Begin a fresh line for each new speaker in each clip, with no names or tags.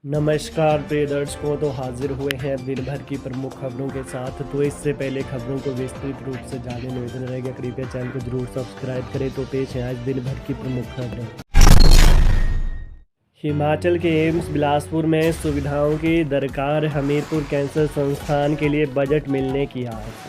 नमस्कार प्रिय दर्शकों, तो हाजिर हुए हैं दिन भर की प्रमुख खबरों के साथ। तो इससे पहले खबरों को विस्तृत रूप से जानने निवेदन रहेगा, कृपया चैनल को जरूर सब्सक्राइब करें। तो पेश है आज दिन भर की प्रमुख खबरें। हिमाचल के एम्स बिलासपुर में सुविधाओं की दरकार, हमीरपुर कैंसर संस्थान के लिए बजट मिलने की आस।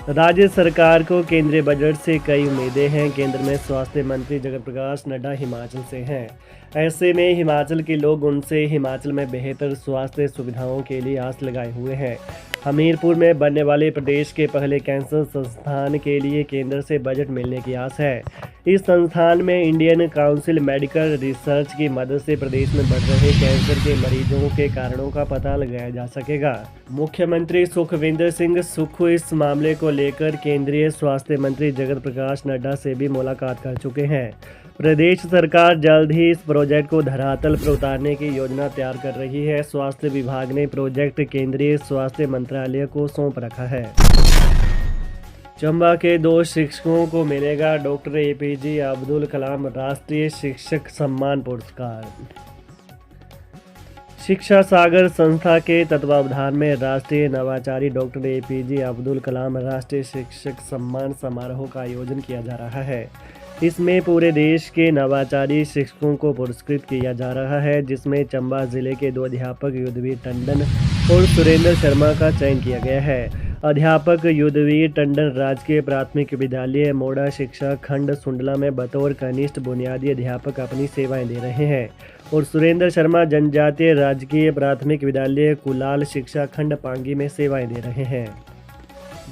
राज्य सरकार को केंद्रीय बजट से कई उम्मीदें हैं। केंद्र में स्वास्थ्य मंत्री जगत प्रकाश नड्डा हिमाचल से हैं। ऐसे में हिमाचल के लोग उनसे हिमाचल में बेहतर स्वास्थ्य सुविधाओं के लिए आस लगाए हुए हैं। हमीरपुर में बनने वाले प्रदेश के पहले कैंसर संस्थान के लिए केंद्र से बजट मिलने की आस है। इस संस्थान में इंडियन काउंसिल मेडिकल रिसर्च की मदद से प्रदेश में बढ़ रहे कैंसर के मरीजों के कारणों का पता लगाया जा सकेगा। मुख्यमंत्री सुखविंदर सिंह सुक्खू इस मामले को लेकर केंद्रीय स्वास्थ्य मंत्री जगत प्रकाश नड्डा से भी मुलाकात कर चुके हैं। प्रदेश सरकार जल्द ही इस प्रोजेक्ट को धरातल पर उतारने की योजना तैयार कर रही है। स्वास्थ्य विभाग ने प्रोजेक्ट केंद्रीय स्वास्थ्य मंत्रालय को सौंप रखा है। चंबा के 2 शिक्षकों को मिलेगा डॉक्टर एपीजे अब्दुल कलाम राष्ट्रीय शिक्षक सम्मान पुरस्कार। शिक्षा सागर संस्था के तत्वावधान में राष्ट्रीय नवाचारी डॉक्टर एपीजे अब्दुल कलाम राष्ट्रीय शिक्षक सम्मान समारोह का आयोजन किया जा रहा है। इसमें पूरे देश के नवाचारी शिक्षकों को पुरस्कृत किया जा रहा है, जिसमें चंबा जिले के 2 अध्यापक युद्धवीर टंडन और सुरेंद्र शर्मा का चयन किया गया है। अध्यापक युद्धवीर टंडन राजकीय प्राथमिक विद्यालय मोड़ा शिक्षा खंड सुंडला में बतौर कनिष्ठ बुनियादी अध्यापक अपनी सेवाएं दे रहे हैं और सुरेंद्र शर्मा जनजातीय राजकीय प्राथमिक विद्यालय कुलाल शिक्षा खंड पांगी में सेवाएं दे रहे हैं।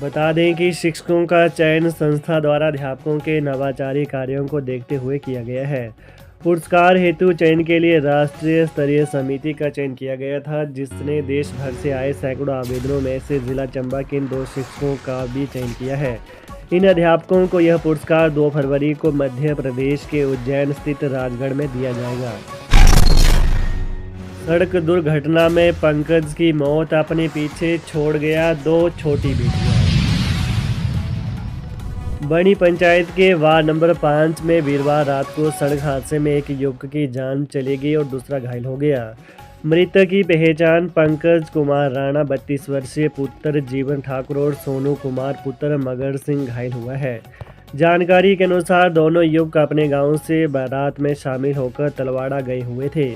बता दें कि शिक्षकों का चयन संस्था द्वारा अध्यापकों के नवाचारी कार्यों को देखते हुए किया गया है। पुरस्कार हेतु चयन के लिए राष्ट्रीय स्तरीय समिति का चयन किया गया था, जिसने देश भर से आए सैकड़ों आवेदनों में से जिला चंबा के इन 2 शिक्षकों का भी चयन किया है। इन अध्यापकों को यह पुरस्कार 2 फरवरी को मध्य प्रदेश के उज्जैन स्थित राजगढ़ में दिया जाएगा। सड़क दुर्घटना में पंकज की मौत, अपने पीछे छोड़ गया 2 छोटी बेटियां। बड़ी पंचायत के वार्ड नंबर 5 में वीरवार रात को सड़क हादसे में एक युवक की जान चली गई और दूसरा घायल हो गया। मृतक की पहचान पंकज कुमार राणा 32 वर्षीय पुत्र जीवन ठाकुर और सोनू कुमार पुत्र मगर सिंह घायल हुआ है। जानकारी के अनुसार दोनों युवक अपने गांव से बारात में शामिल होकर तलवाड़ा गए हुए थे।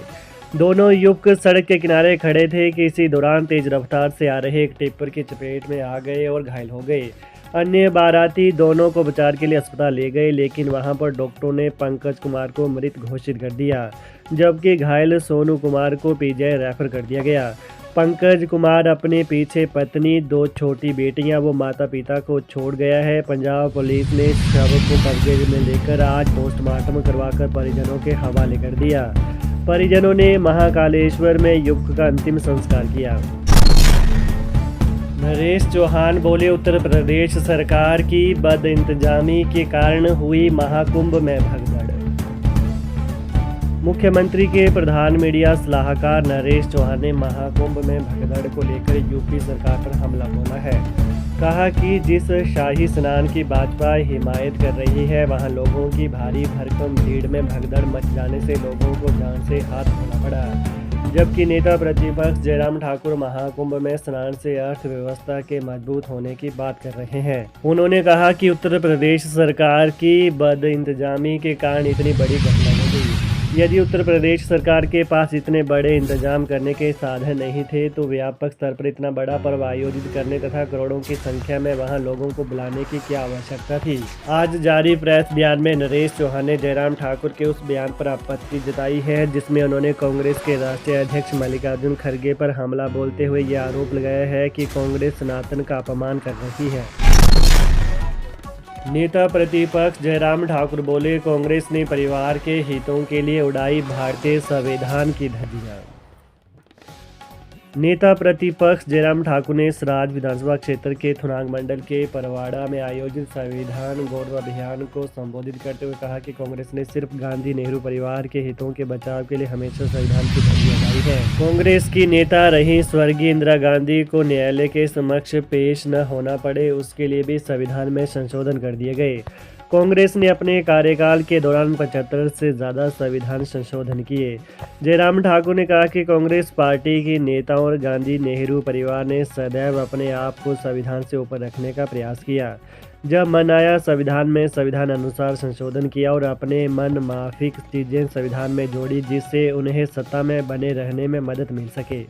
दोनों युवक सड़क के किनारे खड़े थे कि इसी दौरान तेज रफ्तार से आ रहे एक टिप्पर की चपेट में आ गए और घायल हो गए। अन्य बाराती दोनों को उपचार के लिए अस्पताल ले गए, लेकिन वहां पर डॉक्टरों ने पंकज कुमार को मृत घोषित कर दिया, जबकि घायल सोनू कुमार को पीजीआई रेफर कर दिया गया। पंकज कुमार अपने पीछे पत्नी, 2 छोटी बेटियां व माता पिता को छोड़ गया है। पंजाब पुलिस ने शव को कब्जे में लेकर आज पोस्टमार्टम करवाकर परिजनों के हवाले कर दिया। परिजनों ने महाकालेश्वर में युवक का अंतिम संस्कार किया। नरेश चौहान बोले, उत्तर प्रदेश सरकार की बदइंतजामी के कारण हुई महाकुंभ में भगदड़। मुख्यमंत्री के प्रधान मीडिया सलाहकार नरेश चौहान ने महाकुंभ में भगदड़ को लेकर यूपी सरकार पर हमला बोला है। कहा कि जिस शाही स्नान की भाजपा हिमायत कर रही है, वहां लोगों की भारी भरकम भीड़ में भगदड़ मच जाने से लोगों को जान से हाथ धोना पड़ा। जबकि नेता प्रतिपक्ष जयराम ठाकुर महाकुंभ में स्नान से अर्थव्यवस्था के मजबूत होने की बात कर रहे हैं। उन्होंने कहा कि उत्तर प्रदेश सरकार की बदइंतजामी के कारण इतनी बड़ी घटना हो गई। यदि उत्तर प्रदेश सरकार के पास इतने बड़े इंतजाम करने के साधन नहीं थे, तो व्यापक स्तर पर इतना बड़ा पर्व आयोजित करने तथा करोड़ों की संख्या में वहां लोगों को बुलाने की क्या आवश्यकता थी। आज जारी प्रेस बयान में नरेश चौहान ने जयराम ठाकुर के उस बयान पर आपत्ति जताई है, जिसमें उन्होंने कांग्रेस के राष्ट्रीय अध्यक्ष मल्लिकार्जुन खड़गे पर हमला बोलते हुए ये आरोप लगाया है कि कांग्रेस सनातन का अपमान कर रही है। नेता प्रतिपक्ष जयराम ठाकुर बोले, कांग्रेस ने परिवार के हितों के लिए उड़ाई भारतीय संविधान की धज्जियां। नेता प्रतिपक्ष जयराम ठाकुर ने सराज विधानसभा क्षेत्र के थुनाग मंडल के परवाड़ा में आयोजित संविधान गौरव अभियान को संबोधित करते हुए कहा कि कांग्रेस ने सिर्फ गांधी नेहरू परिवार के हितों के बचाव के लिए हमेशा संविधान की धज्जियां उड़ाई है। कांग्रेस की नेता रही स्वर्गीय इंदिरा गांधी को न्यायालय के समक्ष पेश न होना पड़े, उसके लिए भी संविधान में संशोधन कर दिए गए। कांग्रेस ने अपने कार्यकाल के दौरान 75 से ज़्यादा संविधान संशोधन किए। जयराम ठाकुर ने कहा कि कांग्रेस पार्टी के नेताओं और गांधी नेहरू परिवार ने सदैव अपने आप को संविधान से ऊपर रखने का प्रयास किया। जब मन आया संविधान में संविधान अनुसार संशोधन किया और अपने मन माफिक चीज़ें संविधान में जोड़ी, जिससे उन्हें सत्ता में बने रहने में मदद मिल सके।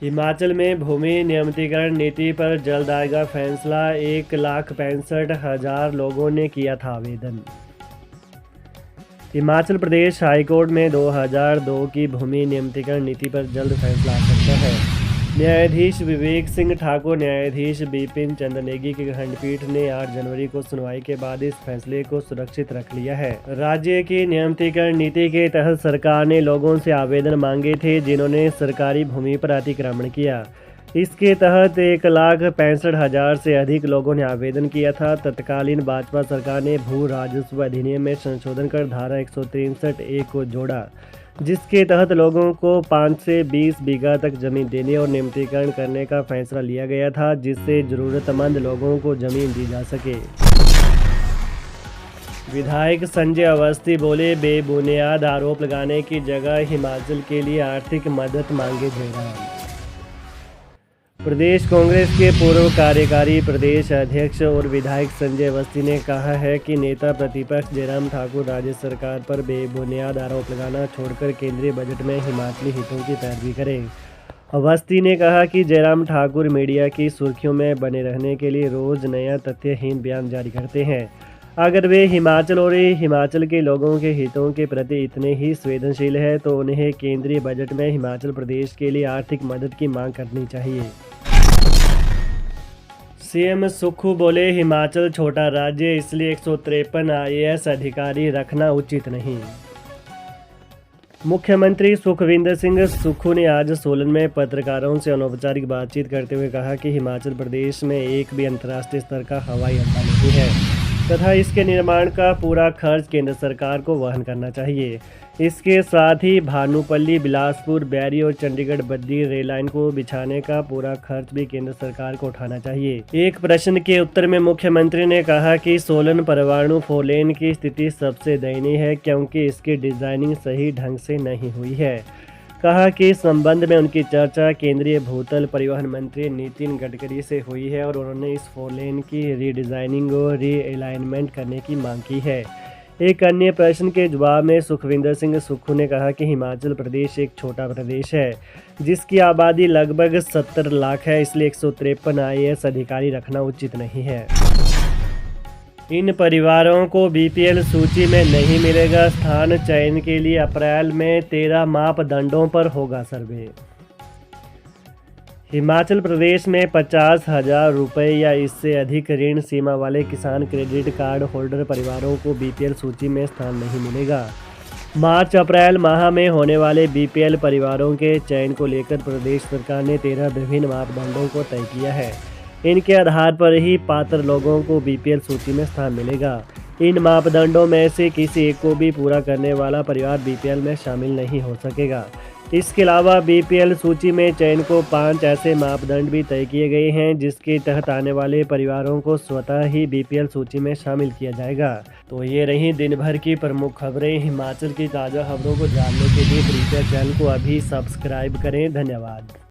हिमाचल में भूमि नियमितीकरण नीति पर जल्द आएगा फैसला। 1,65,000 लोगों ने किया था आवेदन। हिमाचल प्रदेश हाईकोर्ट में 2002 की भूमि नियमितीकरण नीति पर जल्द फैसला आ सकता है। न्यायाधीश विवेक सिंह ठाकुर, न्यायाधीश बिपिन चंद्र नेगी की खंडपीठ ने 8 जनवरी को सुनवाई के बाद इस फैसले को सुरक्षित रख लिया है। राज्य की नियमितीकरण नीति के तहत सरकार ने लोगों से आवेदन मांगे थे जिन्होंने सरकारी भूमि पर अतिक्रमण किया। इसके तहत 1,65,000 से अधिक लोगों ने आवेदन किया था। तत्कालीन भाजपा सरकार ने भू राजस्व अधिनियम में संशोधन कर धारा 163(a) को जोड़ा, जिसके तहत लोगों को 5 से 20 बीघा तक जमीन देने और नियमितीकरण करने का फैसला लिया गया था, जिससे जरूरतमंद लोगों को जमीन दी जा सके। विधायक संजय अवस्थी बोले, बेबुनियाद आरोप लगाने की जगह हिमाचल के लिए आर्थिक मदद मांगे जयराम। प्रदेश कांग्रेस के पूर्व कार्यकारी प्रदेश अध्यक्ष और विधायक संजय अवस्थी ने कहा है कि नेता प्रतिपक्ष जयराम ठाकुर राज्य सरकार पर बेबुनियाद आरोप लगाना छोड़कर केंद्रीय बजट में हिमाचली हितों की पैरवी करें। अवस्थी ने कहा कि जयराम ठाकुर मीडिया की सुर्खियों में बने रहने के लिए रोज नया तथ्यहीन बयान जारी करते हैं। अगर वे हिमाचल और हिमाचल के लोगों के हितों के प्रति इतने ही संवेदनशील है तो उन्हें केंद्रीय बजट में हिमाचल प्रदेश के लिए आर्थिक मदद की मांग करनी चाहिए। सीएम सुक्खू बोले, हिमाचल छोटा राज्य इसलिए 153 IAS अधिकारी रखना उचित नहीं। मुख्यमंत्री सुखविंदर सिंह सुक्खू ने आज सोलन में पत्रकारों से अनौपचारिक बातचीत करते हुए कहा कि हिमाचल प्रदेश में एक भी अंतर्राष्ट्रीय स्तर का हवाई अड्डा नहीं है तथा इसके निर्माण का पूरा खर्च केंद्र सरकार को वहन करना चाहिए। इसके साथ ही भानुपल्ली, बिलासपुर, बैरी और चंडीगढ़ बद्दी रेल लाइन को बिछाने का पूरा खर्च भी केंद्र सरकार को उठाना चाहिए। एक प्रश्न के उत्तर में मुख्यमंत्री ने कहा कि सोलन परवाणु 4 लेन की स्थिति सबसे दयनीय है क्योंकि इसकी डिजाइनिंग सही ढंग से नहीं हुई है। कहा कि इस संबंध में उनकी चर्चा केंद्रीय भूतल परिवहन मंत्री नितिन गडकरी से हुई है और उन्होंने इस 4 लेन की रीडिजाइनिंग और रीअलाइनमेंट करने की मांग की है। एक अन्य प्रश्न के जवाब में सुखविंदर सिंह सुक्खू ने कहा कि हिमाचल प्रदेश एक छोटा प्रदेश है जिसकी आबादी लगभग 70 लाख है, इसलिए 153 IAS अधिकारी रखना उचित नहीं है। इन परिवारों को BPL सूची में नहीं मिलेगा स्थान। चयन के लिए अप्रैल में 13 मापदंडों पर होगा सर्वे। हिमाचल प्रदेश में 50,000 रुपये या इससे अधिक ऋण सीमा वाले किसान क्रेडिट कार्ड होल्डर परिवारों को BPL सूची में स्थान नहीं मिलेगा। मार्च अप्रैल माह में होने वाले BPL परिवारों के चयन को लेकर प्रदेश सरकार ने 13 विभिन्न मापदंडों को तय किया है। इनके आधार पर ही पात्र लोगों को BPL सूची में स्थान मिलेगा। इन मापदंडों में से किसी एक को भी पूरा करने वाला परिवार BPL में शामिल नहीं हो सकेगा। इसके अलावा BPL सूची में चयन को 5 ऐसे मापदंड भी तय किए गए हैं जिसके तहत आने वाले परिवारों को स्वतः ही BPL सूची में शामिल किया जाएगा। तो ये रही दिन भर की प्रमुख खबरें। हिमाचल की ताज़ा खबरों को जानने के लिए कृपया चैनल को अभी सब्सक्राइब करें। धन्यवाद।